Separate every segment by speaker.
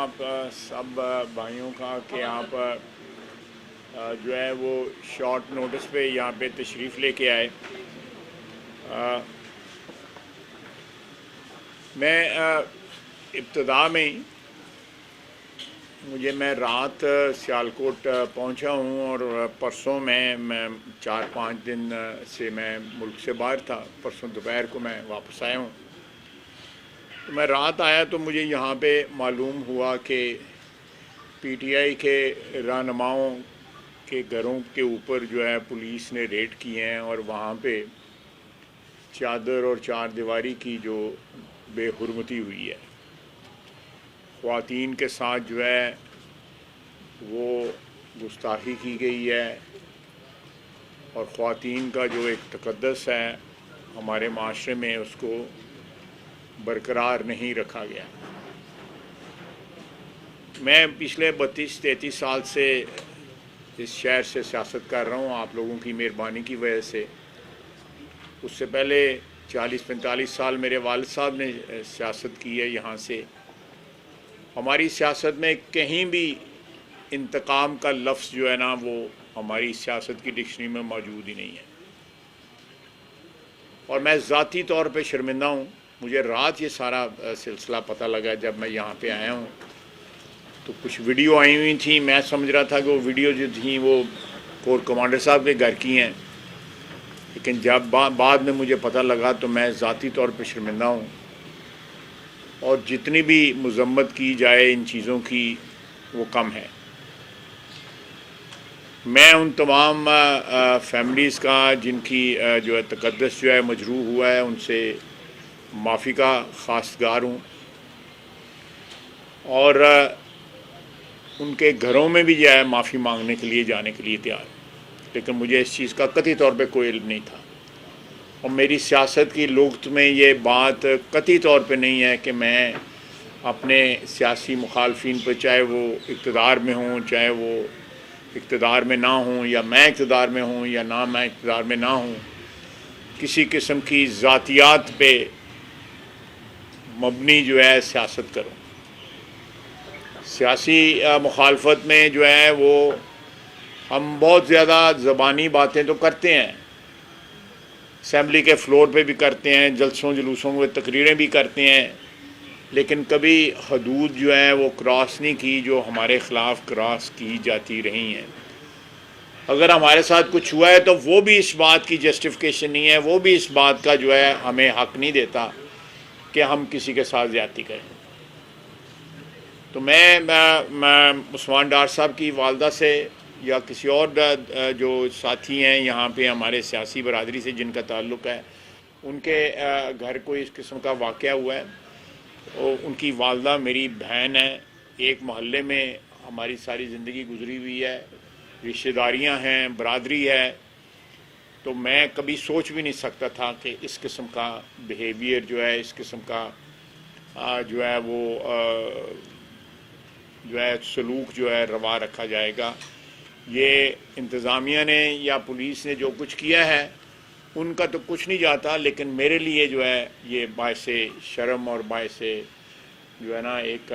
Speaker 1: آپ سب بھائیوں کا کہ آپ جو ہے وہ شارٹ نوٹس پہ یہاں پہ تشریف لے کے آئے۔ میں ابتدا میں ہی میں رات سیالکوٹ پہنچا ہوں اور پرسوں میں 4-5 دن سے میں ملک سے باہر تھا۔ پرسوں دوپہر کو میں واپس آیا ہوں۔ تو میں رات آیا تو مجھے یہاں پہ معلوم ہوا کہ پی ٹی آئی کے رہنماؤں کے گھروں کے اوپر جو ہے پولیس نے ریڈ کیے ہیں اور وہاں پہ چادر اور چار دیواری کی جو بے حرمتی ہوئی ہے، خواتین کے ساتھ جو ہے وہ گستاخی کی گئی ہے، اور خواتین کا جو ایک تقدس ہے ہمارے معاشرے میں اس کو برقرار نہیں رکھا گیا۔ میں پچھلے 32-33 سال سے اس شہر سے سیاست کر رہا ہوں، آپ لوگوں کی مہربانی کی وجہ سے۔ اس سے پہلے 40-45 سال میرے والد صاحب نے سیاست کی ہے یہاں سے۔ ہماری سیاست میں کہیں بھی انتقام کا لفظ جو ہے نا وہ ہماری سیاست کی ڈکشنری میں موجود ہی نہیں ہے، اور میں ذاتی طور پہ شرمندہ ہوں۔ مجھے رات یہ سارا سلسلہ پتہ لگا جب میں یہاں پہ آیا ہوں، تو کچھ ویڈیو آئی ہوئی تھیں، میں سمجھ رہا تھا کہ وہ ویڈیو جو تھیں وہ کور کمانڈر صاحب کے گھر کی ہیں، لیکن جب بعد میں مجھے پتہ لگا تو میں ذاتی طور پہ شرمندہ ہوں، اور جتنی بھی مذمت کی جائے ان چیزوں کی وہ کم ہے۔ میں ان تمام فیملیز کا جن کی جو ہے تقدس جو ہے مجروح ہوا ہے ان سے معافی کا خواستگار ہوں، اور ان کے گھروں میں بھی جو ہے معافی مانگنے کے لیے جانے کے لیے تیار ہوں، لیکن مجھے اس چیز کا قطعی طور پہ کوئی علم نہیں تھا، اور میری سیاست کی لغت میں یہ بات قطعی طور پہ نہیں ہے کہ میں اپنے سیاسی مخالفین پہ، چاہے وہ اقتدار میں ہوں چاہے وہ اقتدار میں نہ ہوں، یا میں اقتدار میں ہوں یا نہ میں اقتدار میں نہ ہوں، کسی قسم کی ذاتیات پہ مبنی جو ہے سیاست کروں۔ سیاسی مخالفت میں جو ہے وہ ہم بہت زیادہ زبانی باتیں تو کرتے ہیں، اسمبلی کے فلور پہ بھی کرتے ہیں، جلسوں جلوسوں میں تقریریں بھی کرتے ہیں، لیکن کبھی حدود جو ہیں وہ کراس نہیں کی جو ہمارے خلاف کراس کی جاتی رہی ہیں۔ اگر ہمارے ساتھ کچھ ہوا ہے تو وہ بھی اس بات کی جسٹیفیکیشن نہیں ہے، وہ بھی اس بات کا جو ہے ہمیں حق نہیں دیتا کہ ہم کسی کے ساتھ زیادتی کریں۔ تو میں عثمان ڈار صاحب کی والدہ سے یا کسی اور جو ساتھی ہیں یہاں پہ ہمارے سیاسی برادری سے جن کا تعلق ہے، ان کے گھر کوئی اس قسم کا واقعہ ہوا ہے، ان کی والدہ میری بہن ہے، ایک محلے میں ہماری ساری زندگی گزری ہوئی ہے، رشتہ داریاں ہیں، برادری ہے، تو میں کبھی سوچ بھی نہیں سکتا تھا کہ اس قسم کا بیہیویئر جو ہے، اس قسم کا جو ہے وہ جو ہے سلوک جو ہے روا رکھا جائے گا۔ یہ انتظامیہ نے یا پولیس نے جو کچھ کیا ہے ان کا تو کچھ نہیں جاتا، لیکن میرے لیے جو ہے یہ باعث شرم اور باعث جو ہے نا ایک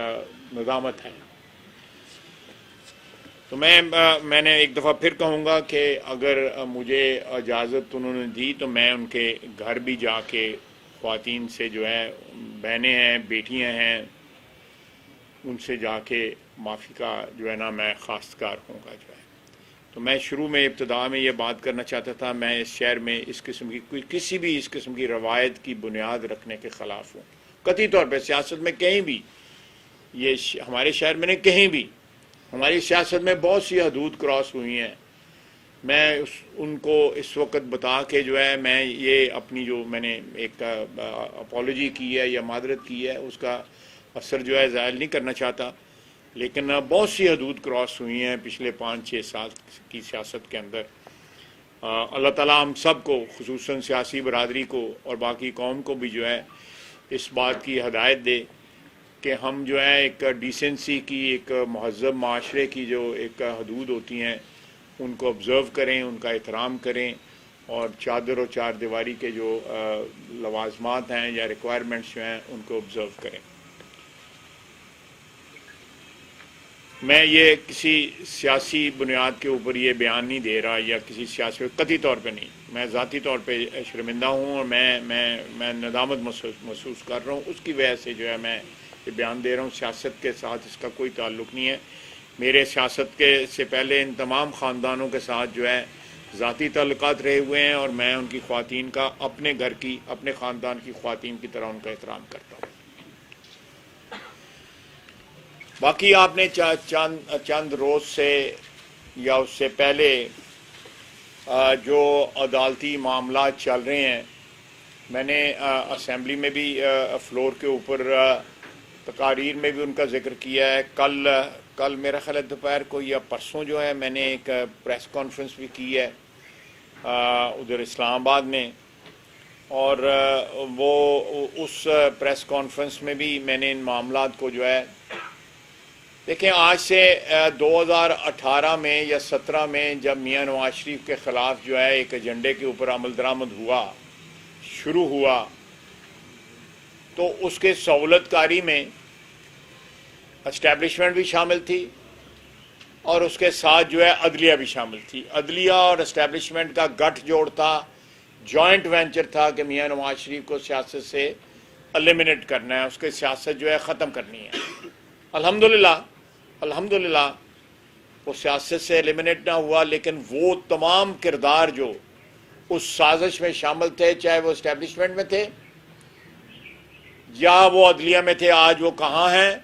Speaker 1: ندامت ہے۔ تو میں نے ایک دفعہ پھر کہوں گا کہ اگر مجھے اجازت انہوں نے دی تو میں ان کے گھر بھی جا کے خواتین سے جو ہے، بہنیں ہیں، بیٹیاں ہیں، ان سے جا کے معافی کا جو ہے نا میں خواستگار ہوں گا جو ہے۔ تو میں شروع میں ابتدا میں یہ بات کرنا چاہتا تھا، میں اس شہر میں اس قسم کی کسی بھی اس قسم کی روایت کی بنیاد رکھنے کے خلاف ہوں، قطعی طور پہ سیاست میں کہیں بھی، یہ ہمارے شہر میں نہیں، کہیں بھی ہماری سیاست میں بہت سی حدود کراس ہوئی ہیں۔ میں ان کو اس وقت بتا کے جو ہے میں یہ اپنی جو میں نے ایک اپالوجی کی ہے یا معذرت کی ہے اس کا اثر جو ہے ظاہر نہیں کرنا چاہتا، لیکن بہت سی حدود کراس ہوئی ہیں پچھلے 5-6 سال کی سیاست کے اندر۔ اللہ تعالیٰ ہم سب کو، خصوصاً سیاسی برادری کو اور باقی قوم کو بھی جو ہے اس بات کی ہدایت دے کہ ہم جو ہے ایک ڈیسنسی کی، ایک مہذب معاشرے کی جو ایک حدود ہوتی ہیں ان کو آبزرو کریں، ان کا احترام کریں، اور چادر و چار دیواری کے جو لوازمات ہیں یا ریکوائرمنٹس جو ہیں ان کو آبزرو کریں۔ میں یہ کسی سیاسی بنیاد کے اوپر یہ بیان نہیں دے رہا یا کسی سیاسی قطعی طور پہ نہیں. میں ذاتی طور پہ شرمندہ ہوں اور میں ندامت محسوس کر رہا ہوں. اس کی وجہ سے جو ہے میں یہ بیان دے رہا ہوں. سیاست کے ساتھ اس کا کوئی تعلق نہیں ہے. میرے سیاست کے سے پہلے ان تمام خاندانوں کے ساتھ جو ہے ذاتی تعلقات رہے ہوئے ہیں اور میں ان کی خواتین کا اپنے گھر کی اپنے خاندان کی خواتین کی طرح ان کا احترام کرتا ہوں. باقی آپ نے چند روز سے یا اس سے پہلے جو عدالتی معاملات چل رہے ہیں، میں نے اسمبلی میں بھی فلور کے اوپر تقاریر میں بھی ان کا ذکر کیا ہے. کل میرا خیال ہے دوپہر کو یا پرسوں جو ہے میں نے ایک پریس کانفرنس بھی کی ہے ادھر اسلام آباد میں، اور وہ اس پریس کانفرنس میں بھی میں نے ان معاملات کو جو ہے دیکھیں، آج سے 2018 میں یا 17 میں جب میاں نواز شریف کے خلاف جو ہے ایک ایجنڈے کے اوپر عمل درآمد شروع ہوا تو اس کے سہولت کاری میں اسٹیبلشمنٹ بھی شامل تھی اور اس کے ساتھ جو ہے عدلیہ بھی شامل تھی. عدلیہ اور اسٹیبلشمنٹ کا گٹھ جوڑ تھا، جوائنٹ وینچر تھا کہ میاں نواز شریف کو سیاست سے ایلیمنیٹ کرنا ہے، اس کے سیاست جو ہے ختم کرنی ہے. الحمدللہ وہ سیاست سے ایلیمنیٹ نہ ہوا، لیکن وہ تمام کردار جو اس سازش میں شامل تھے، چاہے وہ اسٹیبلشمنٹ میں تھے یا وہ عدلیہ میں تھے، آج وہ کہاں ہیں؟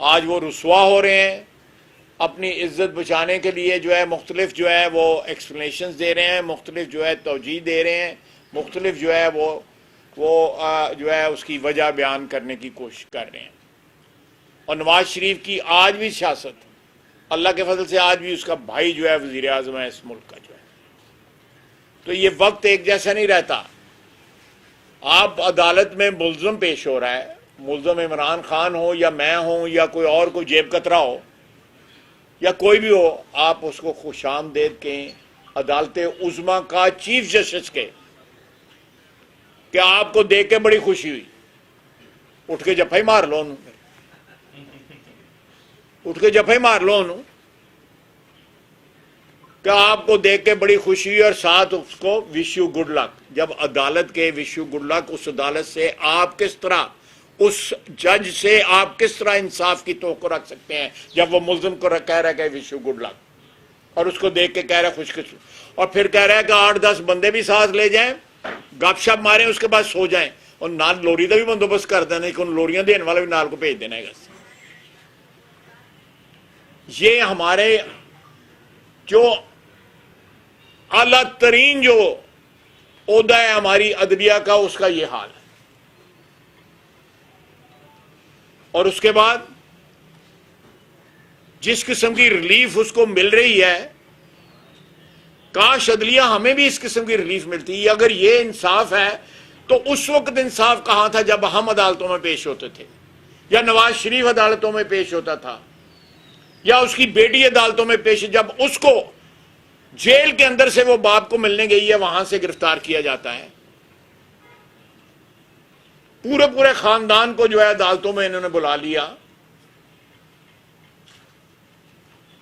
Speaker 1: آج وہ رسوا ہو رہے ہیں. اپنی عزت بچانے کے لیے جو ہے مختلف جو ہے وہ ایکسپلینیشنز دے رہے ہیں، مختلف جو ہے توجیہ دے رہے ہیں، مختلف جو ہے وہ جو ہے اس کی وجہ بیان کرنے کی کوشش کر رہے ہیں. اور نواز شریف کی آج بھی سیاست، اللہ کے فضل سے آج بھی اس کا بھائی جو ہے وزیر اعظم ہے اس ملک کا جو ہے. تو یہ وقت ایک جیسا نہیں رہتا. آپ عدالت میں ملزم پیش ہو رہا ہے، ملزم عمران خان ہو یا میں ہوں یا کوئی اور کوئی جیب کترا ہو یا کوئی بھی ہو، آپ اس کو خوش آمدید کہیں. عدالت عظمیٰ کا چیف جسٹس کے کہ آپ کو دیکھ کے بڑی خوشی ہوئی، اٹھ کے جفا ہی مار لو انہوں، اٹھ کے جفا ہی مار لو انہوں کہ آپ کو دیکھ کے بڑی خوشی ہوئی، اور ساتھ اس کو وش یو گڈ لک. جب عدالت کے وش یو گڈ لک، اس عدالت سے آپ کس طرح، اس جج سے آپ کس طرح انصاف کی توقع رکھ سکتے ہیں جب وہ ملزم کو کہہ رہا ہے کہ وش یو گڈ لک، اور اس کو دیکھ کے کہہ رہا ہے خوش قسمت، اور پھر کہہ رہا ہے کہ 8-10 بندے بھی ساتھ لے جائیں، گپ شپ ماریں، اس کے بعد سو جائیں، اور نال لوری کا بھی بندوبست کر دینا کہ ان لوریاں دینے والا بھی نال کو بھیج دینا ہے. یہ ہمارے جو اعلیٰ ترین جو عہدہ ہے ہماری عدلیہ کا، اس کا یہ حال ہے. اور اس کے بعد جس قسم کی ریلیف اس کو مل رہی ہے، کاش عدلیہ ہمیں بھی اس قسم کی ریلیف ملتی. اگر یہ انصاف ہے تو اس وقت انصاف کہاں تھا جب ہم عدالتوں میں پیش ہوتے تھے، یا نواز شریف عدالتوں میں پیش ہوتا تھا، یا اس کی بیٹی عدالتوں میں پیش، جب اس کو جیل کے اندر سے وہ باپ کو ملنے گئی ہے وہاں سے گرفتار کیا جاتا ہے. پورے خاندان کو جو ہے عدالتوں میں انہوں نے بلا لیا.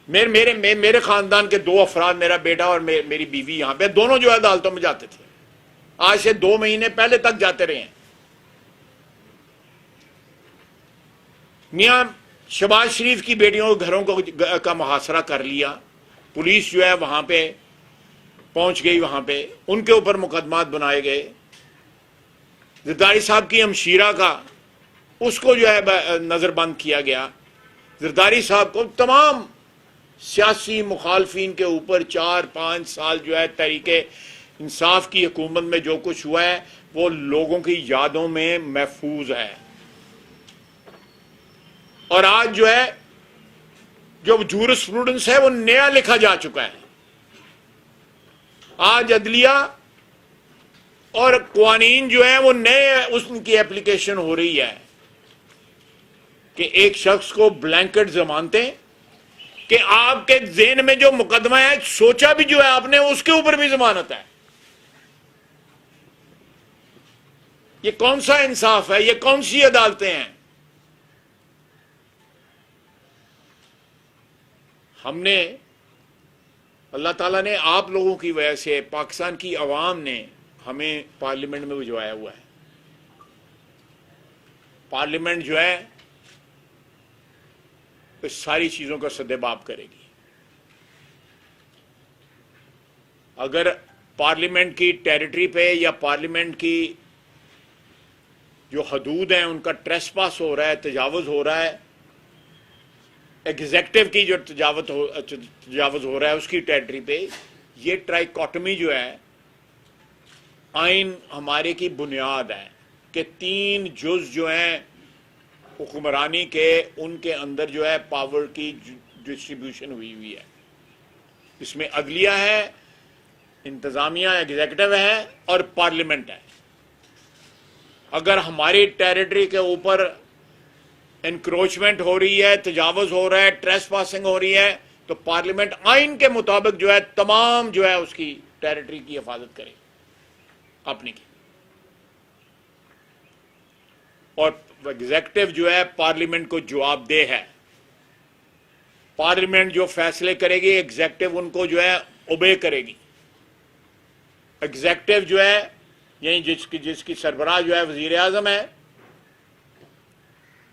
Speaker 1: میرے خاندان کے 2 افراد، میرا بیٹا اور میری بیوی، یہاں پہ دونوں جو ہے عدالتوں میں جاتے تھے. آج سے 2 مہینے پہلے تک جاتے رہے ہیں. میاں شہباز شریف کی بیٹیوں کے گھروں کا محاصرہ کر لیا، پولیس جو ہے وہاں پہ پہنچ گئی، وہاں پہ ان کے اوپر مقدمات بنائے گئے. زرداری صاحب کی ہمشیرہ کا، اس کو جو ہے نظر بند کیا گیا. زرداری صاحب کو، تمام سیاسی مخالفین کے اوپر 4-5 سال جو ہے تحریک انصاف کی حکومت میں جو کچھ ہوا ہے وہ لوگوں کی یادوں میں محفوظ ہے. اور آج جو ہے جو جورسپروڈنس ہے وہ نیا لکھا جا چکا ہے. آج عدلیہ اور قوانین جو ہیں وہ نئے اس کی اپلیکیشن ہو رہی ہے کہ ایک شخص کو بلینکٹ ضمانتیں کہ آپ کے ذہن میں جو مقدمہ ہے سوچا بھی جو ہے آپ نے اس کے اوپر بھی ضمانت ہے. یہ کون سا انصاف ہے؟ یہ کون سی عدالتیں ہیں؟ ہم نے اللہ تعالیٰ نے آپ لوگوں کی وجہ سے پاکستان کی عوام نے ہمیں پارلیمنٹ میں بھجوایا ہوا ہے. پارلیمنٹ جو ہے اس ساری چیزوں کا سدباب کرے گی. اگر پارلیمنٹ کی ٹیریٹری پہ یا پارلیمنٹ کی جو حدود ہیں ان کا ٹریس پاس ہو رہا ہے، تجاوز ہو رہا ہے، ایگزیکٹو کی جو تجاوز ہو رہا ہے اس کی ٹیریٹری پہ، یہ ٹرائیکاٹمی جو ہے آئین ہمارے کی بنیاد ہے کہ 3 جز جو ہیں حکمرانی کے، ان کے اندر جو ہے پاور کی ڈسٹریبیوشن ہوئی ہے. اس میں عدلیہ ہے، انتظامیہ ایگزیکٹو ہے اور پارلیمنٹ ہے. اگر ہماری ٹیریٹری کے اوپر انکروچمنٹ ہو رہی ہے، تجاوز ہو رہا ہے، ٹریس پاسنگ ہو رہی ہے، تو پارلیمنٹ آئین کے مطابق جو ہے تمام جو ہے اس کی ٹیریٹری کی حفاظت کرے اپنی کی. اور ایگزیکٹو جو ہے پارلیمنٹ کو جواب دہ ہے. پارلیمنٹ جو فیصلے کرے گی ایگزیکٹو ان کو جو ہے اوبے کرے گی. ایگزیکٹو جو ہے یعنی جس کی سربراہ جو ہے وزیر اعظم ہے،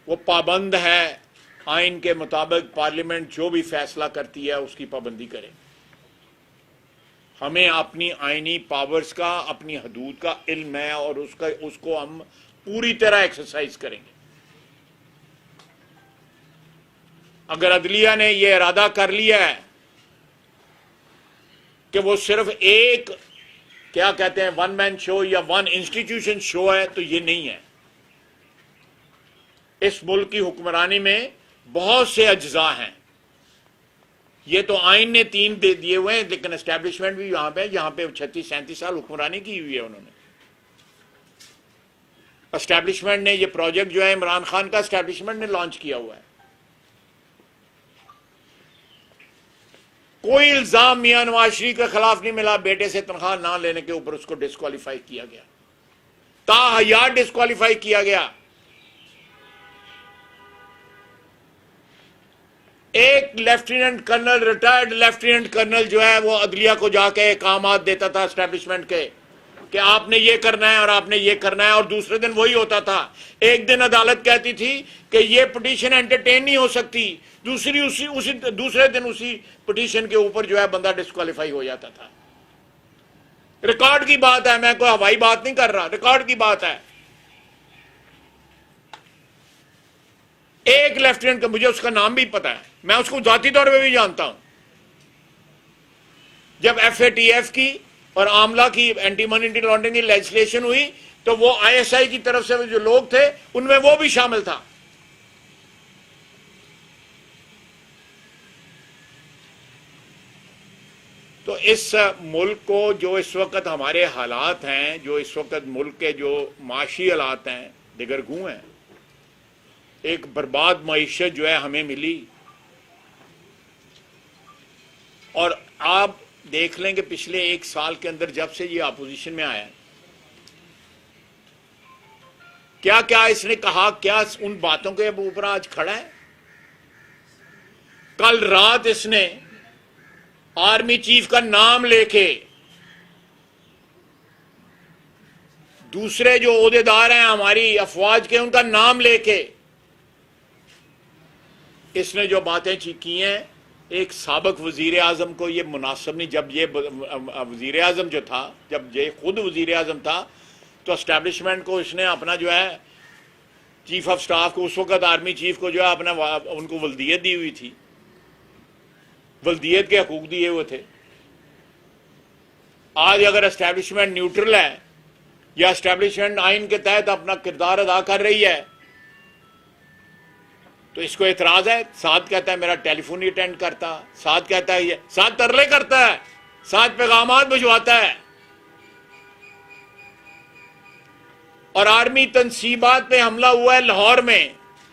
Speaker 1: وہ پابند ہے آئین کے مطابق پارلیمنٹ جو بھی فیصلہ کرتی ہے اس کی پابندی کرے. ہمیں اپنی آئینی پاورز کا، اپنی حدود کا علم ہے اور اس کو ہم پوری طرح ایکسرسائز کریں گے. اگر عدلیہ نے یہ ارادہ کر لیا ہے کہ وہ صرف ایک کیا کہتے ہیں ون مین شو یا ون انسٹیٹیوشن شو ہے، تو یہ نہیں ہے. اس ملک کی حکمرانی میں بہت سے اجزاء ہیں. یہ تو آئین نے 3 دے دیے ہوئے ہیں، لیکن اسٹیبلشمنٹ بھی یہاں پہ 36-37 سال حکمرانی کی ہوئی ہے انہوں نے. اسٹیبلشمنٹ نے یہ پروجیکٹ جو ہے عمران خان کا اسٹیبلشمنٹ نے لانچ کیا ہوا ہے. کوئی الزام میاں نواز شریف کے خلاف نہیں ملا. بیٹے سے تنخواہ نہ لینے کے اوپر اس کو ڈسکوالیفائی کیا گیا، تاحیات ڈسکوالیفائی کیا گیا. ایک lieutenant colonel, retired lieutenant colonel جو ہے وہ عدلیہ کو جا کے احکامات دیتا تھا اسٹیبلشمنٹ کے کہ آپ نے یہ کرنا ہے اور آپ نے یہ کرنا ہے، اور دوسرے دن وہی ہوتا تھا. ایک دن عدالت کہتی تھی کہ یہ پٹیشن انٹرٹین نہیں ہو سکتی، دوسرے دن اسی پٹیشن کے اوپر جو ہے بندہ ڈسکوالیفائی ہو جاتا تھا. ریکارڈ کی بات ہے، میں کوئی ہوائی بات نہیں کر رہا، ریکارڈ کی بات ہے. ایک لیفٹیننٹ کا مجھے اس کا نام بھی پتا ہے، میں اس کو ذاتی طور پہ بھی جانتا ہوں. جب FATF کی اور عاملہ کی اینٹی منی لانڈرنگ کی لیجسلیشن ہوئی تو وہ ISI کی طرف سے جو لوگ تھے ان میں وہ بھی شامل تھا. تو اس ملک کو جو اس وقت ہمارے حالات ہیں، جو اس وقت ملک کے جو معاشی حالات ہیں دگرگوں ہیں، ایک برباد معیشت جو ہے ہمیں ملی. اور آپ دیکھ لیں کہ پچھلے 1 سال کے اندر جب سے یہ اپوزیشن میں آیا کیا کیا اس نے کہا، کیا ان باتوں کے اوپر آج کھڑا ہے. کل رات اس نے آرمی چیف کا نام لے کے، دوسرے جو عہدیدار ہیں ہماری افواج کے ان کا نام لے کے اس نے جو باتیں کی ہیں، ایک سابق وزیر اعظم کو یہ مناسب نہیں. جب یہ وزیر اعظم جو تھا، جب یہ خود وزیر اعظم تھا تو اسٹیبلشمنٹ کو اس نے اپنا جو ہے چیف آف سٹاف کو، اس وقت آرمی چیف کو جو ہے اپنا ان کو ولدیت دی ہوئی تھی، ولدیت کے حقوق دیے ہوئے تھے. آج اگر اسٹیبلشمنٹ نیوٹرل ہے یا اسٹیبلشمنٹ آئین کے تحت اپنا کردار ادا کر رہی ہے تو اس کو اعتراض ہے. ساتھ کہتا ہے میرا ٹیلی فون نہیں اٹینڈ کرتا، ساتھ کہتا ہے ساتھ ترلے کرتا ہے، ساتھ پیغامات بھجواتا ہے. اور آرمی تنصیبات پہ حملہ ہوا ہے لاہور میں،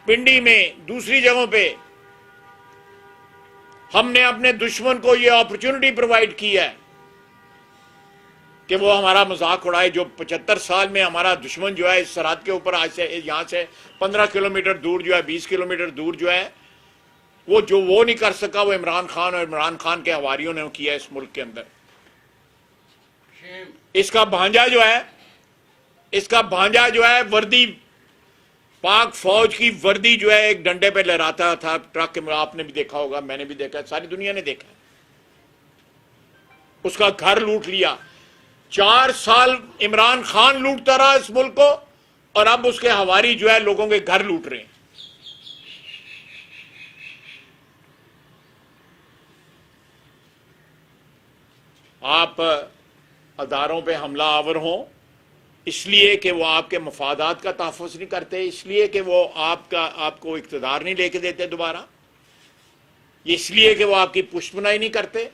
Speaker 1: پنڈی میں، دوسری جگہوں پہ. ہم نے اپنے دشمن کو یہ اپرچونٹی پرووائڈ کی ہے کہ وہ ہمارا مذاق اڑائے. جو 75 سال میں ہمارا دشمن جو ہے اس سرحد کے اوپر آج سے یہاں سے 15 کلومیٹر دور جو ہے، 20 کلومیٹر دور جو ہے، وہ نہیں کر سکا وہ عمران خان اور عمران خان کے حواریوں نے کیا اس ملک کے اندر. اس کا بھانجا جو ہے وردی پاک فوج کی وردی جو ہے ایک ڈنڈے پہ لہراتا تھا ٹرک کے. آپ نے بھی دیکھا ہوگا, میں نے بھی دیکھا, ساری دنیا نے دیکھا. اس کا گھر لوٹ لیا. 4 سال عمران خان لوٹتا رہا اس ملک کو, اور اب اس کے حواری جو ہے لوگوں کے گھر لوٹ رہے ہیں. آپ اداروں پہ حملہ آور ہوں اس لیے کہ وہ آپ کے مفادات کا تحفظ نہیں کرتے, اس لیے کہ وہ آپ کو اقتدار نہیں لے کے دیتے دوبارہ, اس لیے کہ وہ آپ کی پشت پناہی نہیں کرتے,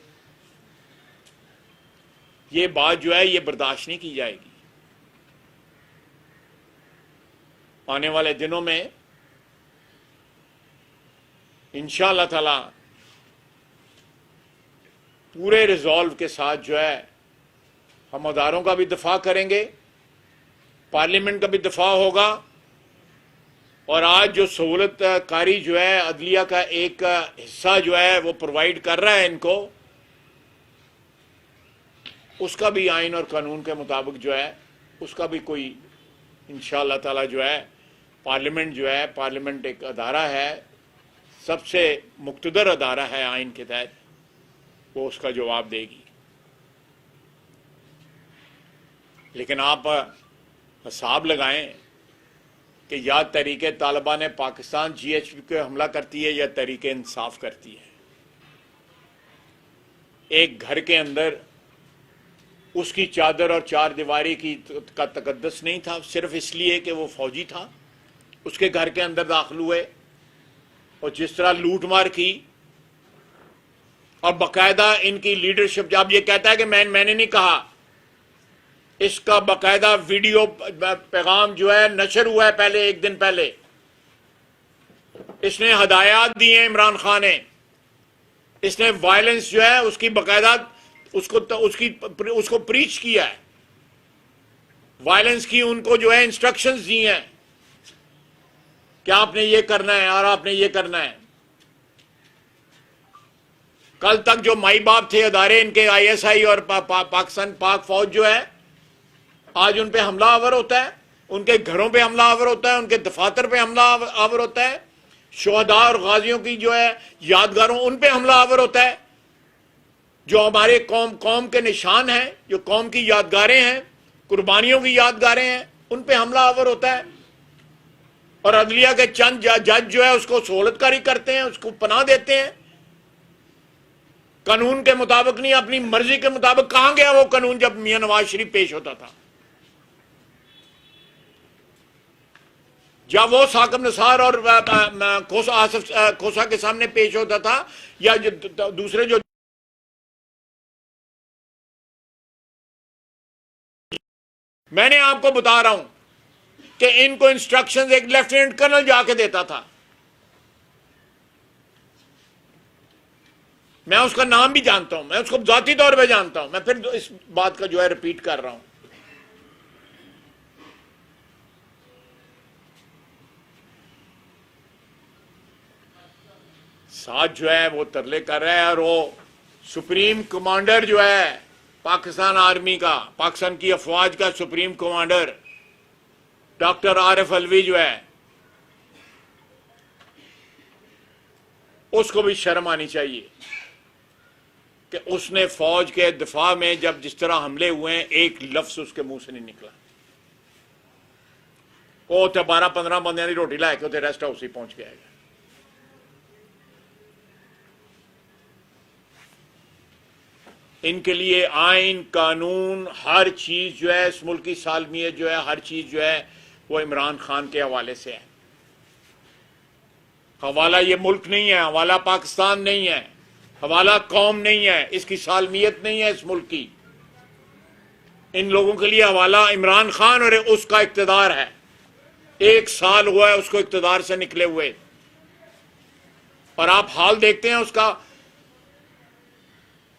Speaker 1: یہ بات جو ہے یہ برداشت نہیں کی جائے گی. آنے والے دنوں میں انشاءاللہ تعالی پورے ریزالو کے ساتھ جو ہے ہم اداروں کا بھی دفاع کریں گے, پارلیمنٹ کا بھی دفاع ہوگا, اور آج جو سہولت کاری جو ہے عدلیہ کا ایک حصہ جو ہے وہ پرووائڈ کر رہا ہے ان کو, اس کا بھی آئین اور قانون کے مطابق جو ہے اس کا بھی کوئی انشاءاللہ تعالی جو ہے پارلیمنٹ ایک ادارہ ہے, سب سے مقتدر ادارہ ہے آئین کے تحت, وہ اس کا جواب دے گی. لیکن آپ حساب لگائیں کہ یا Tehreek Taliban Pakistan G H P کو حملہ کرتی ہے یا تحریک انصاف کرتی ہے. ایک گھر کے اندر اس کی چادر اور 4 دیواری کا تقدس نہیں تھا صرف اس لیے کہ وہ فوجی تھا. اس کے گھر کے اندر داخل ہوئے اور جس طرح لوٹ مار کی, اور باقاعدہ ان کی لیڈرشپ, جب یہ کہتا ہے کہ میں نے نہیں کہا, اس کا باقاعدہ ویڈیو پیغام جو ہے نشر ہوا ہے پہلے, 1 دن پہلے. اس نے ہدایات دی ہیں عمران خان نے, اس نے وائلنس جو ہے اس کی باقاعدہ اس کو پریچ کیا ہے, وائلنس کی ان کو جو ہے انسٹرکشنز دی ہیں کہ آپ نے یہ کرنا ہے اور آپ نے یہ کرنا ہے. کل تک جو مائی باپ تھے ادارے ان کے آئی ایس آئی اور پاکستان پاک فوج جو ہے, آج ان پہ حملہ آور ہوتا ہے, ان کے گھروں پہ حملہ آور ہوتا ہے, ان کے دفاتر پہ حملہ آور ہوتا ہے, شہداء اور غازیوں کی جو ہے یادگاروں ان پہ حملہ آور ہوتا ہے, جو ہمارے قوم کے نشان ہیں, جو قوم کی یادگاریں ہیں, قربانیوں کی یادگاریں ہیں, ان پہ حملہ آور ہوتا ہے. اور عدلیہ کے چند جج جو ہے اس کو سہولت کاری کرتے ہیں, اس کو پناہ دیتے ہیں, قانون کے مطابق نہیں, اپنی مرضی کے مطابق. کہاں گیا وہ قانون جب میاں نواز شریف پیش ہوتا تھا, جب وہ ثاقب نثار اور کھوسا کے سامنے پیش ہوتا تھا, یا دوسرے جو میں نے آپ کو بتا رہا ہوں کہ ان کو انسٹرکشنز ایک لیفٹیننٹ کرنل جا کے دیتا تھا. میں اس کا نام بھی جانتا ہوں, میں اس کو ذاتی طور پہ جانتا ہوں, میں پھر اس بات کا جو ہے ریپیٹ کر رہا ہوں. ساتھ جو ہے وہ ترلے کر رہا ہے, اور وہ سپریم کمانڈر جو ہے پاکستان آرمی کا, پاکستان کی افواج کا supreme commander doctor Arif Alvi جو ہے, اس کو بھی شرم آنی چاہیے کہ اس نے فوج کے دفاع میں جب جس طرح حملے ہوئے ہیں ایک لفظ اس کے منہ سے نہیں نکلا. وہ 12-15 بندیاں دی روٹی لائے کے ریسٹ ہاؤس ہی پہنچ گیا ہے. ان کے لیے آئین قانون ہر چیز جو ہے, اس ملک کی سالمیت جو ہے, ہر چیز جو ہے وہ عمران خان کے حوالے سے ہے. حوالہ یہ ملک نہیں ہے, حوالہ پاکستان نہیں ہے, حوالہ قوم نہیں ہے, اس کی سالمیت نہیں ہے اس ملک کی. ان لوگوں کے لیے حوالہ عمران خان اور اس کا اقتدار ہے. 1 سال ہوا ہے اس کو اقتدار سے نکلے ہوئے, اور آپ حال دیکھتے ہیں اس کا.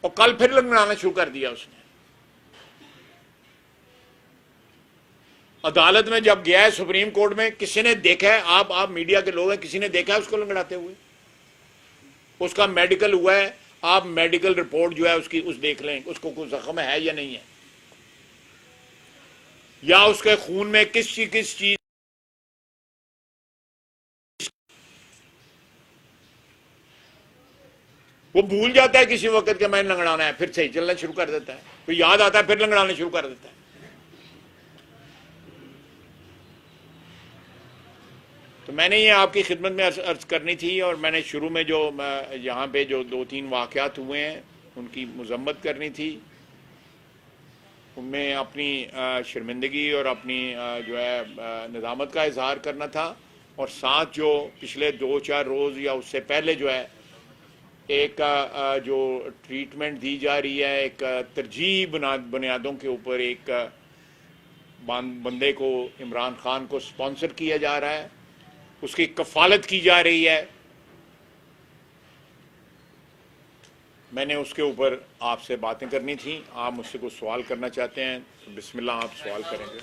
Speaker 1: اور کل پھر لنگڑانا شروع کر دیا اس نے. عدالت میں جب گیا ہے سپریم کورٹ میں, کسی نے دیکھا ہے, آپ میڈیا کے لوگ ہیں, کسی نے دیکھا ہے اس کو لنگڑاتے ہوئے؟ اس کا میڈیکل ہوا ہے، آپ میڈیکل رپورٹ جو ہے اس کی اس دیکھ لیں اس کو کوئی زخم ہے یا نہیں ہے، یا اس کے خون میں کس چیز. وہ بھول جاتا ہے کسی وقت کہ میں نے لنگڑانا ہے، پھر صحیح چلنا شروع کر دیتا ہے، پھر یاد آتا ہے پھر لنگڑانا شروع کر دیتا ہے. تو میں نے یہ آپ کی خدمت میں عرض کرنی تھی، اور میں نے شروع میں جو یہاں پہ جو 2-3 واقعات ہوئے ہیں ان کی مذمت کرنی تھی، ان میں اپنی شرمندگی اور اپنی جو ہے ندامت کا اظہار کرنا تھا، اور ساتھ جو پچھلے 2-4 روز یا اس سے پہلے جو ہے ایک جو ٹریٹمنٹ دی جا رہی ہے ایک ترجیحی بنیادوں کے اوپر، ایک بندے کو عمران خان کو سپانسر کیا جا رہا ہے، اس کی کفالت کی جا رہی ہے. میں نے اس کے اوپر آپ سے باتیں کرنی تھیں. آپ مجھ سے کچھ سوال کرنا چاہتے ہیں تو بسم اللہ آپ سوال کریں گے.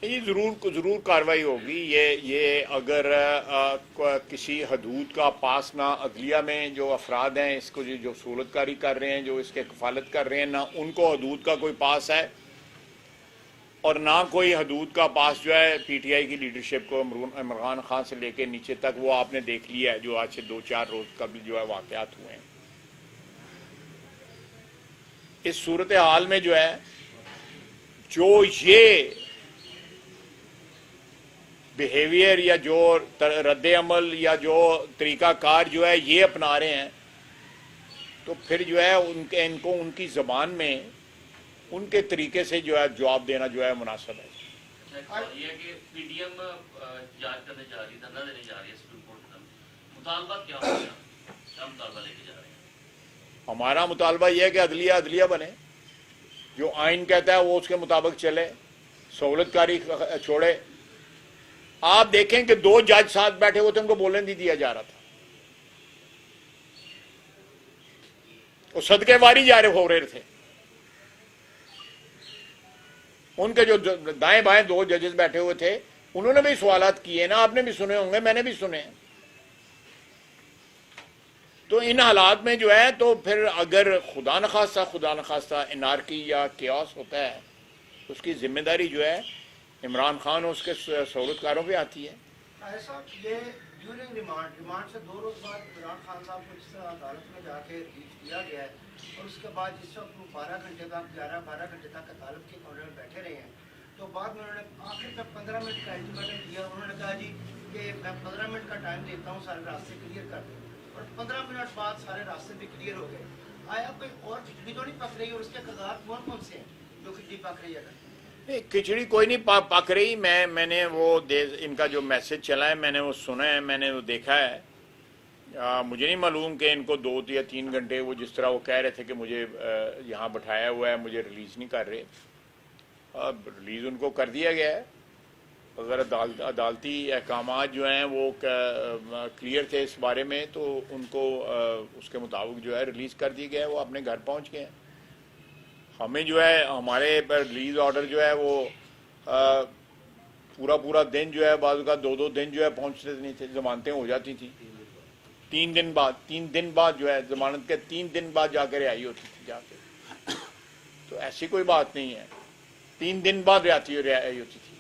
Speaker 1: یہ ضرور کاروائی ہوگی. یہ اگر کسی حدود کا پاس نہ عدلیہ میں جو افراد ہیں اس کو جو سہولت کاری کر رہے ہیں، جو اس کے کفالت کر رہے ہیں، نہ ان کو حدود کا کوئی پاس ہے، اور نہ کوئی حدود کا پاس جو ہے پی ٹی آئی کی لیڈرشپ کو عمران خان سے لے کے نیچے تک. وہ آپ نے دیکھ لیا ہے جو آج سے 2-4 روز قبل جو ہے واقعات ہوئے ہیں. اس صورتحال میں جو ہے جو یہ بیہیویئر یا جو رد عمل یا جو طریقہ کار جو ہے یہ اپنا رہے ہیں، تو پھر جو ہے ان کو ان کی زبان میں ان کے طریقے سے جو ہے جواب دینا جو ہے مناسب ہے.
Speaker 2: یہ کہ پی ڈی ایم جانچ کرنے جا رہی ہے، دھرنا دینے جا رہی ہے سپریم کورٹ کا، مطالبہ کیا ہوگا؟ کیا مطالبہ لے کے جا رہے ہیں؟
Speaker 1: ہمارا مطالبہ یہ ہے کہ عدلیہ بنے، جو آئین کہتا ہے وہ اس کے مطابق چلے، سہولت کاری چھوڑے. آپ دیکھیں کہ 2 جج ساتھ بیٹھے ہوئے تھے، ان کو بولنے نہیں دیا جا رہا تھا، وہ صدقے واری جا رہے ہو رہے تھے. ان کے جو دائیں بائیں 2 ججز بیٹھے ہوئے تھے انہوں نے بھی سوالات کیے نا، آپ نے بھی سنے ہوں گے، میں نے بھی سنے. تو ان حالات میں جو ہے تو پھر اگر خدا نخواستہ انارکی یا کیاس ہوتا ہے اس کی ذمہ داری جو ہے عمران خان اور اس کے سہولت کاروں پہ آتی ہے.
Speaker 3: صاحب یہ ڈیورنگ ریمانڈ سے 2 روز بعد عمران خان صاحب کو جس طرح عدالت میں جا کے ریلیز کیا گیا ہے، اور اس کے بعد جس وقت وہ 12 گھنٹے تک 11-12 گھنٹے تک عدالت کے کمرے میں بیٹھے رہے ہیں، تو بعد میں انہوں نے آخر تک 15 منٹ کا الٹیمیٹم دیا. انہوں نے کہا جی کہ میں 15 منٹ کا ٹائم دیتا ہوں، سارے راستے کلیئر کر دیں، اور 15 منٹ بعد سارے راستے بھی کلیئر ہو گئے. آیا کوئی اور کھچڑی تو نہیں پک رہی، اور اس کے کردار کون سے ہیں جو کھچڑی پک رہی ہے؟
Speaker 1: کھچڑی کوئی نہیں پک رہی. میں نے وہ ان کا جو میسج چلا ہے میں نے وہ سنا ہے، میں نے وہ دیکھا ہے. مجھے نہیں معلوم کہ ان کو 2 یا 3 گھنٹے وہ جس طرح وہ کہہ رہے تھے کہ مجھے یہاں بٹھایا ہوا ہے، مجھے ریلیز نہیں کر رہے. اب ریلیز ان کو کر دیا گیا ہے. اگر عدالتی احکامات جو ہیں وہ کلیئر تھے اس بارے میں تو ان کو اس کے مطابق جو ہے ریلیز کر دی گیا ہے، وہ اپنے گھر پہنچ گئے ہیں. ہمیں جو ہے ہمارے ریلیز آرڈر جو ہے وہ پورا دن جو ہے بعض کا 2 دن جو ہے پہنچتے نہیں تھے، ضمانتیں ہو جاتی تھیں 3 دن بعد جو ہے ضمانت کے 3 دن بعد جا کے رہائی ہوتی تھی جا کے. تو ایسی کوئی بات نہیں ہے، 3 دن بعد رہائی ہوتی تھی.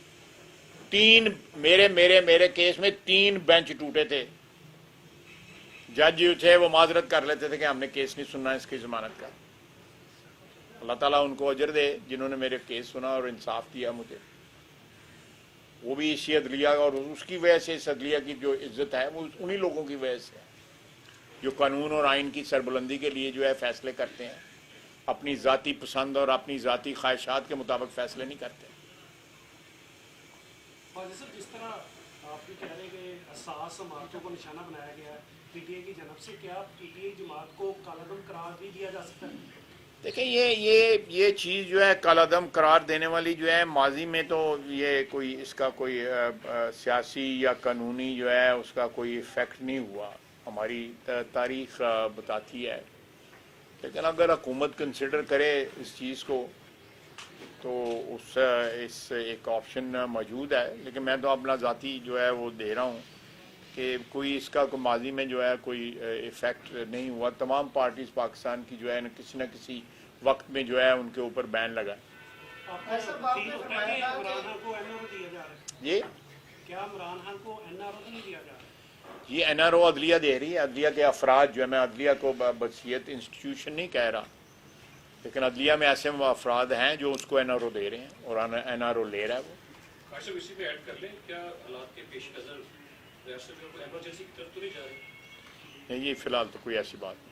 Speaker 1: میرے کیس میں 3 بینچ ٹوٹے تھے. جج جو تھے وہ معذرت کر لیتے تھے کہ ہم نے کیس نہیں سننا اس کی ضمانت کا. اللہ تعالیٰ ان کو اجر دے جنہوں نے میرے کیس سنا اور انصاف دیا مجھے. وہ بھی اسی عدلیہ اور اس کی وجہ سے اس عدلیہ کی جو عزت ہے وہ انہی لوگوں کی وجہ سے ہے جو قانون اور آئین کی سربلندی کے لیے جو ہے فیصلے کرتے ہیں، اپنی ذاتی پسند اور اپنی ذاتی خواہشات کے مطابق فیصلے نہیں کرتے.
Speaker 4: جس طرح آپ بھی کہہ رہے ہیں کہ حساس عمارتوں کو نشانہ بنایا گیا ہے پی ٹی آئی کی جانب سے، کیا پی ٹی آئی جماعت کو کالعدم قرار بھی دیا جا سکتا ہے؟
Speaker 1: دیکھیں یہ چیز جو ہے کالعدم قرار دینے والی جو ہے ماضی میں تو یہ کوئی اس کا کوئی سیاسی یا قانونی جو ہے اس کا کوئی ایفیکٹ نہیں ہوا، ہماری تاریخ بتاتی ہے. لیکن اگر حکومت کنسیڈر کرے اس چیز کو تو اس ایک آپشن موجود ہے، لیکن میں تو اپنا ذاتی جو ہے وہ دے رہا ہوں کہ کوئی اس کا کوئی ماضی میں جو ہے کوئی ایفیکٹ نہیں ہوا. تمام پارٹیز پاکستان کی جو ہے کسی نہ کسی وقت میں جو ہے ان کے اوپر بین لگا ہے.
Speaker 4: آپ
Speaker 3: ایسا باپ
Speaker 4: فیل
Speaker 3: نے
Speaker 4: ہوتا
Speaker 3: فرمایا
Speaker 4: ہے کہ
Speaker 3: تھا
Speaker 4: عمران
Speaker 3: کہ
Speaker 4: خان کو این آر او دیا جا رہا ہے؟
Speaker 1: یہ
Speaker 4: کیا عمران خان کو این آر او نہیں دیا جا رہا؟
Speaker 1: یہ این آر او عدلیہ دے رہی ہے. عدلیہ کے افراد جو ہے، میں عدلیہ کو بصیت انسٹیٹیوشن نہیں کہہ رہا، لیکن عدلیہ میں ایسے افراد ہیں جو اس کو این آر او دے رہے ہیں اور این آر او لے رہا ہے وہ.
Speaker 5: کاشف اسی میں ایڈ کر لیں، کیا حالات کے پیش نظر ریاست جو ہے ایمرجنسی کی طرف تو نہیں جا رہی؟
Speaker 1: نہیں، یہ فی الحال تو کوئی ایسی بات نہیں.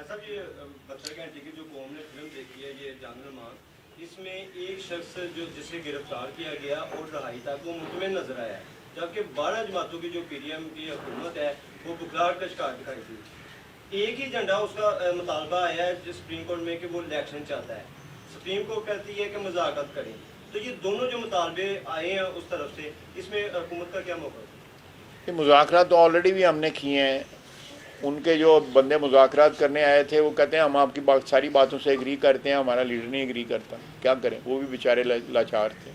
Speaker 6: صاحب یہ 72 گھنٹے کی جو قوم نے فلم دیکھی ہے یہ جان مان، اس میں ایک شخص جو جسے گرفتار کیا گیا اور رہائی تک وہ مطمئن نظر آیا ہے، جبکہ 12 جماعتوں کی جو پی ڈی ایم کی حکومت ہے وہ بکھلاہٹ کا شکار دکھائی تھی. ایک ہی جھنڈا اس کا مطالبہ آیا ہے سپریم کورٹ میں کہ وہ الیکشن چاہتا ہے، سپریم کورٹ کہتی ہے کہ مذاکرات کریں. تو یہ دونوں جو مطالبے آئے ہیں اس طرف سے، اس میں حکومت کا کیا موقف ہے؟
Speaker 1: یہ مذاکرات تو آلریڈی بھی ہم نے کیے ہیں. ان کے جو بندے مذاکرات کرنے آئے تھے وہ کہتے ہیں ہم آپ کی ساری باتوں سے ایگری کرتے ہیں، ہمارا لیڈر نہیں ایگری کرتا. کیا کریں، وہ بھی بیچارے لاچار تھے.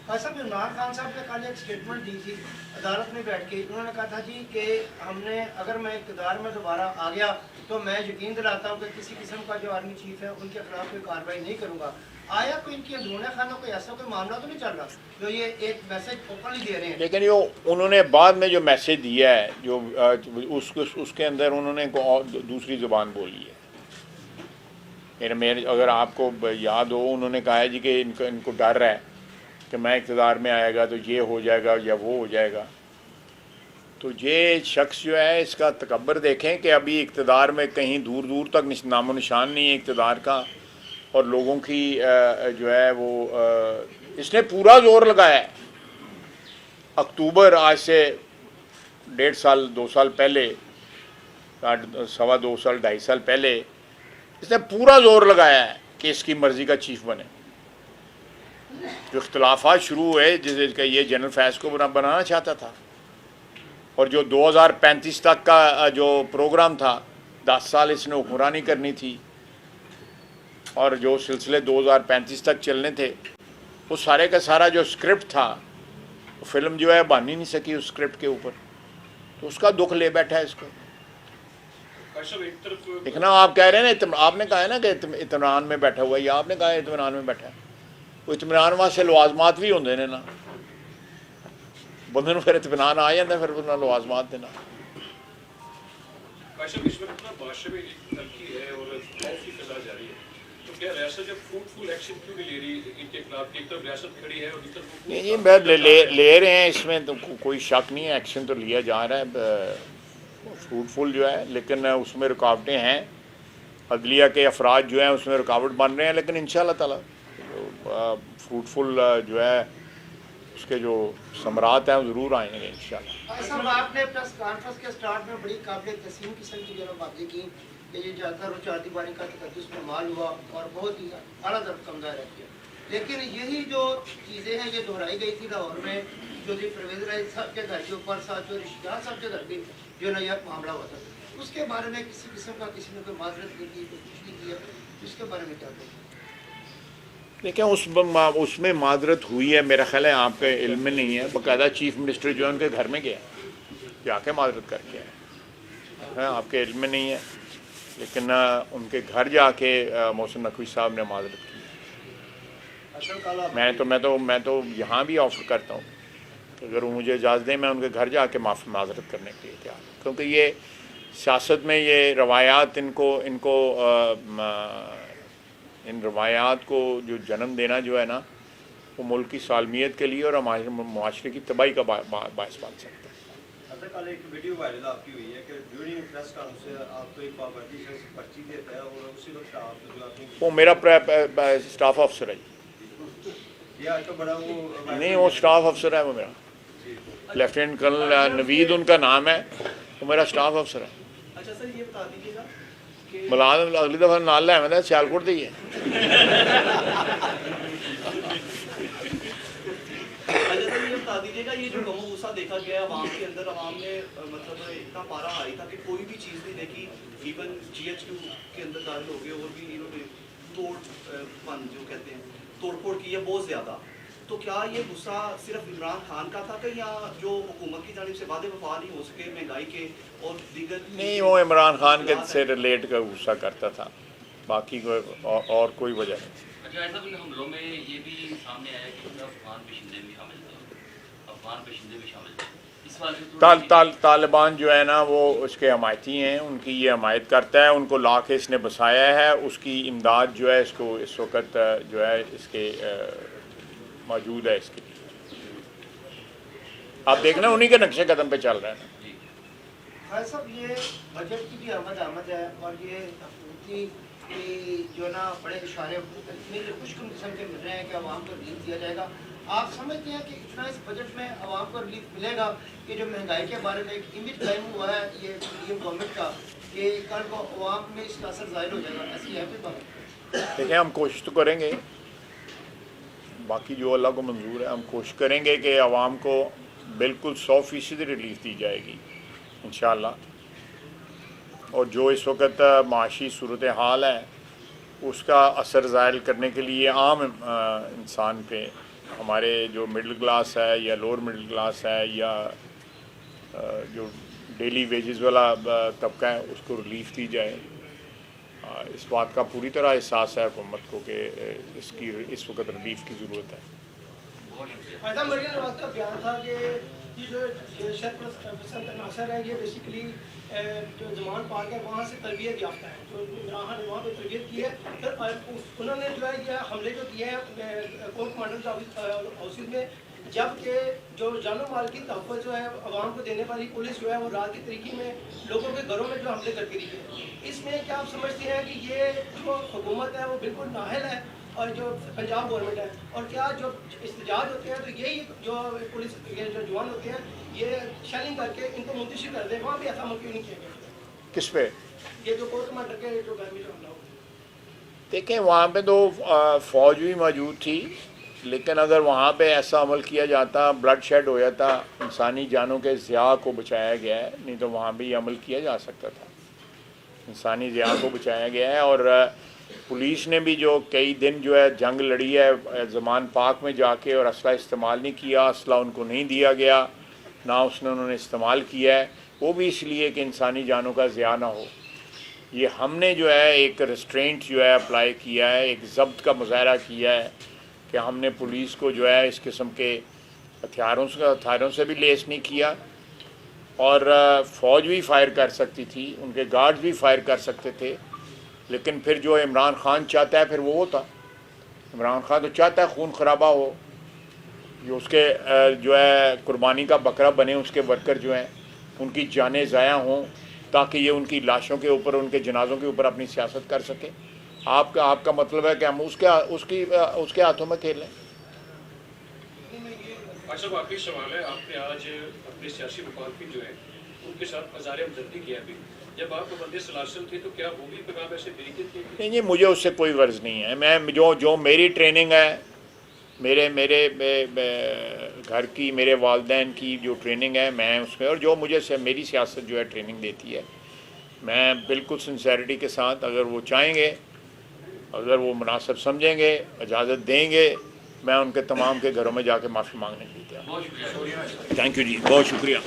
Speaker 3: صاحب عمران خان صاحب نے کل ایک سٹیٹمنٹ دی تھی عدالت میں بیٹھ کے، انہوں نے کہا تھا جی کہ ہم نے اگر میں اقتدار میں دوبارہ آ گیا تو میں یقین دلاتا ہوں کہ کسی قسم کا جو آرمی چیف ہے ان کے خلاف کوئی کارروائی نہیں کروں گا. آیا کوئی ان کی اندرون خانہ کوئی ایسا کوئی معاملہ تو نہیں چل رہا جو یہ ایک میسج اوپنلی دے رہے ہیں؟
Speaker 1: لیکن یہ انہوں نے بعد میں جو میسج دیا ہے جو اس کے اندر انہوں نے دوسری زبان بولی ہے. میرے اگر آپ کو یاد ہو، انہوں نے کہا ہے جی کہ ان کو ڈر ہے کہ میں اقتدار میں آئے گا تو یہ ہو جائے گا یا وہ ہو جائے گا. تو یہ شخص جو ہے اس کا تکبر دیکھیں کہ ابھی اقتدار میں کہیں دور دور تک نام و نشان نہیں ہے اقتدار کا، اور لوگوں کی جو ہے وہ اس نے پورا زور لگایا ہے. اکتوبر آج سے 1.5 سال 2 سال پہلے، 2.25 سال 2.5 سال پہلے اس نے پورا زور لگایا ہے کہ اس کی مرضی کا چیف بنے. جو اختلافات شروع ہوئے جیسے کہ یہ جنرل فیض کو بنانا چاہتا تھا، اور جو 2035 تک کا جو پروگرام تھا، 10 سال اس نے حکمرانی کرنی تھی، اور جو سلسلے 2035 تک چلنے تھے، وہ سارے کا سارا جو اسکرپٹ تھا، فلم جو ہے بن ہی نہیں سکی اس اسکرپٹ کے اوپر. تو اس کا دکھ لے بیٹھا ہے اس کو.
Speaker 5: کاشف ایک طرف
Speaker 1: دیکھنا آپ کہہ رہے ہیں نا، آپ نے کہا ہے نا کہ اطمینان میں بیٹھا ہوا ہے، یا آپ نے کہا ہے اطمینان میں بیٹھا ہے. وہ اطمینان واسطے لوازمات بھی ہوندے نے نا، بندے نوں پھر اطمینان آ جاتا ہے، پھر انہاں لوازمات دینا.
Speaker 5: کاشف اس وقت نا معاشرے میں ایک تلخی ہے اور خوف کی فضا جاری ہے، تو کیا ریاست جب فروٹفل ایکشن کیوں نہیں لے رہی ان کے خلاف؟ ایک طرف ریاست کھڑی ہے اور دوسری طرف
Speaker 1: نہیں جی، لے رہے ہیں، اس میں تو کوئی شک نہیں ہے، ایکشن تو لیا جا رہا ہے فروٹفل جو ہے، لیکن اس میں رکاوٹیں ہیں. عدلیہ کے افراد جو ہیں اس میں رکاوٹ بن رہے ہیں، لیکن انشاءاللہ تعالیٰ فروٹفل جو ہے اس کے جو ثمرات ہیں وہ ضرور آئیں گے انشاءاللہ.
Speaker 3: صاحب آپ نے پریس کانفرنس کے سٹارٹ میں بڑی قابل تسلیم قسم کی جو باتیں کی کہ یہ زیادہ رو 4 دیواری کا تقدس میں مال ہوا اور بہت ہی اعلیٰ درجے کا مظاہرہ کیا. لیکن یہی جو چیزیں ہیں یہ دہرائی گئی تھی لاہور میں جو جی پرویز راج صاحب کے گھر کے اوپر ساتھ جو رشیدار صاحب کے گھر بھی جو نا یہ معاملہ ہوا تھا، اس کے بارے میں کسی قسم کا کسی نے کوئی معذرت نہیں کی، کوئی کچھ نہیں کیا، اس کے بارے میں کیا کہیں؟
Speaker 1: دیکھیں اس میں معذرت ہوئی ہے، میرا خیال ہے آپ کے علم میں نہیں ہے. باقاعدہ چیف منسٹر جو ہے ان کے گھر میں گیا، جا کے معذرت کر کے آئے. آپ کے علم میں نہیں ہے، لیکن ان کے گھر جا کے محسن نقوی صاحب نے معذرت کی. میں تو یہاں بھی آفر کرتا ہوں کہ اگر وہ مجھے اجازت دیں میں ان کے گھر جا کے معذرت کرنے کے لیے تیار ہوں، کیونکہ یہ سیاست میں یہ روایات ان روایات کو جو جنم دینا جو ہے نا، وہ ملک کی سالمیت کے لیے اور ہمارے معاشرے کی تباہی کا باعث بن سکتا ہے.
Speaker 6: اصل کل ایک ویڈیو وائرل آپ کی ہوئی ہے کہ ڈیورنگ پریس کانفرنس آپ کو ایک پابندی سے پرچی دیتا ہے اور اسی وقت آپ جو آپ نے
Speaker 1: وہ میرا اسٹاف افسر ہے جی.
Speaker 6: یہ آج کا بڑا وہ
Speaker 1: نہیں، وہ اسٹاف افسر ہے، وہ میرا لیفٹیننٹ کرنل نوید ان کا نام ہے، وہ میرا اسٹاف افسر ہے.
Speaker 6: اچھا سر یہ بتا دیجیے گا کہ
Speaker 1: ملازم اگلی دفعہ نال لے آئے سیالکوٹ دے ہی ہے.
Speaker 7: اچھا سر یہ بتا دیجیے گا، یہ جو غم و غصہ دیکھا گیا عوام کے اندر، عوام نے مطلب اتنا پارا ہائی تھا کہ کوئی بھی چیز نہیں دیکھی، ایون GHQ کے اندر داخل ہو گئے اور بھی انہوں نے پن جو کہتے ہیں توڑ پھوڑ کی ہے بہت زیادہ، تو کیا یہ غصہ صرف عمران خان کا تھا کہ یا جو حکومت کی جانب سے وعدے وفا نہیں ہو سکے مہنگائی کے اور دیگر؟
Speaker 1: نہیں، وہ عمران خان کے سے ریلیٹ کا غصہ کرتا تھا، باقی کوئی اور کوئی وجہ نہیں تھی۔
Speaker 2: اچھا، ایسا ان حملوں میں یہ بھی سامنے آیا کہ افغان باشندے بھی شامل تھے، اس والے
Speaker 1: طالبان جو ہے نا وہ اس کے حمایتی ہیں، ان کی یہ حمایت کرتا ہے، ان کو لا کے اس نے بسایا ہے، اس کی امداد جو ہے اس کو اس وقت جو ہے اس کے موجود ہے اس کے لیے۔ آپ دیکھنا انہی کے نقشے قدم پہ چل رہا ہے نا۔
Speaker 3: بھائی صاحب، یہ بجٹ کی بھی آمد ہے اور یہ حکومتی جو ہے نا بڑے اشارے خوش قسم کے مل رہے ہیں کہ عوام کو ریلیف دیا جائے گا۔ آپ سمجھتے ہیں کہ اتنا اس بجٹ میں عوام کو ریلیف ملے گا کہ جو مہنگائی کے بارے میں ایک امیج قائم ہوا ہے یہ گورنمنٹ کا کہ کل کو عوام میں اس کا اثر ظاہر ہو جائے گا، ایسی ہے کوئی بات؟
Speaker 1: دیکھیں، ہم کوشش تو کریں گے، باقی جو اللہ کو منظور ہے ہم کوشش کریں گے کہ عوام کو بالکل 100% ریلیف دی جائے گی انشاءاللہ۔ اور جو اس وقت معاشی صورتحال ہے اس کا اثر ظاہر کرنے کے لیے عام انسان پہ، ہمارے جو مڈل کلاس ہے یا لوور مڈل کلاس ہے یا جو ڈیلی ویجز والا طبقہ ہے اس کو ریلیف دی جائے۔ اس بات کا پوری طرح احساس ہے حکومت کو کہ اس وقت ریلیف کی ضرورت ہے۔
Speaker 8: فائدہ مریم نواز کا بیان تھا کہ یہ جو شرپسند عناصر ہے یہ بیسیکلی جو زمان پارک ہے وہاں سے تربیت یافتہ ہے، جو عمران خان نے وہاں پہ تربیت کی ہے، پھر انہوں نے جو ہے یہ حملے جو کیے ہیں کور کمانڈر ہاؤسز میں، جبکہ جو جان و مال کی تحفظ جو ہے عوام کو دینے والی پولیس جو ہے وہ رات کی تاریکی میں لوگوں کے گھروں میں جو حملے کرتی رہی ہے، اس میں کیا آپ سمجھتے ہیں کہ یہ جو حکومت ہے وہ بالکل نااہل ہے اور جو پنجاب گورنمنٹ ہے، اور کیا جو احتجاج ہوتے ہیں تو یہی جو پولیس کے جو جوان ہوتے ہیں یہ شیلنگ کر کے ان کو منتشر کر دیں، وہاں بھی ایسا عمل کیوں نہیں کیا گیا؟
Speaker 1: کس پہ؟
Speaker 8: یہ جو کور کمانڈر کے جو گھر میں جو حملہ ہوا؟
Speaker 1: دیکھیں، وہاں پہ تو فوج بھی موجود تھی، لیکن اگر وہاں پہ ایسا عمل کیا جاتا، بلڈ شیڈ ہو جاتا، انسانی جانوں کے ضیاع کو بچایا گیا ہے، نہیں تو وہاں بھی عمل کیا جا سکتا تھا۔ انسانی ضیاع کو بچایا گیا ہے، اور پولیس نے بھی جو کئی دن جو ہے جنگ لڑی ہے زمان پاک میں جا کے، اور اسلحہ استعمال نہیں کیا، اسلحہ ان کو نہیں دیا گیا، نہ انہوں نے استعمال کیا ہے، وہ بھی اس لیے کہ انسانی جانوں کا ضیاع نہ ہو۔ یہ ہم نے جو ہے ایک ریسٹرینٹ جو ہے اپلائی کیا ہے، ایک ضبط کا مظاہرہ کیا ہے کہ ہم نے پولیس کو جو ہے اس قسم کے ہتھیاروں سے بھی لیس نہیں کیا، اور فوج بھی فائر کر سکتی تھی، ان کے گارڈز بھی فائر کر سکتے تھے، لیکن پھر جو عمران خان چاہتا ہے پھر وہ ہوتا۔ عمران خان تو چاہتا ہے خون خرابہ ہو، جو اس کے جو ہے قربانی کا بکرا بنے اس کے ورکر جو ہیں، ان کی جانیں ضائع ہوں تاکہ یہ ان کی لاشوں کے اوپر، ان کے جنازوں کے اوپر اپنی سیاست کر سکے۔ آپ کا مطلب ہے کہ ہم اس کے ہاتھوں میں کھیل لیں؟
Speaker 5: اچھا، واقعی سوال ہے، آپ نے آج اپنے سیاسی مخالفین جو ہیں ان کے ساتھ اظہار ہمدردی کیا بھی، جب آپ پابندی سلاسل تھی تو کیا وہ بھی پیغام ایسے بھیجتے تھے؟
Speaker 1: نہیں جی، مجھے اس سے کوئی غرض نہیں ہے۔ میں جو میری ٹریننگ ہے، میرے گھر کی، میرے والدین کی جو ٹریننگ ہے میں اس میں، اور جو مجھے میری سیاست جو ہے ٹریننگ دیتی ہے، میں بالکل سنسیریٹی کے ساتھ، اگر وہ چاہیں گے، اگر وہ مناسب سمجھیں گے، اجازت دیں گے، میں ان کے تمام کے گھروں میں جا کے معافی مانگنے کے لیے تیار ہوں۔
Speaker 2: بہت شکریہ۔
Speaker 1: تھینک یو جی، بہت شکریہ۔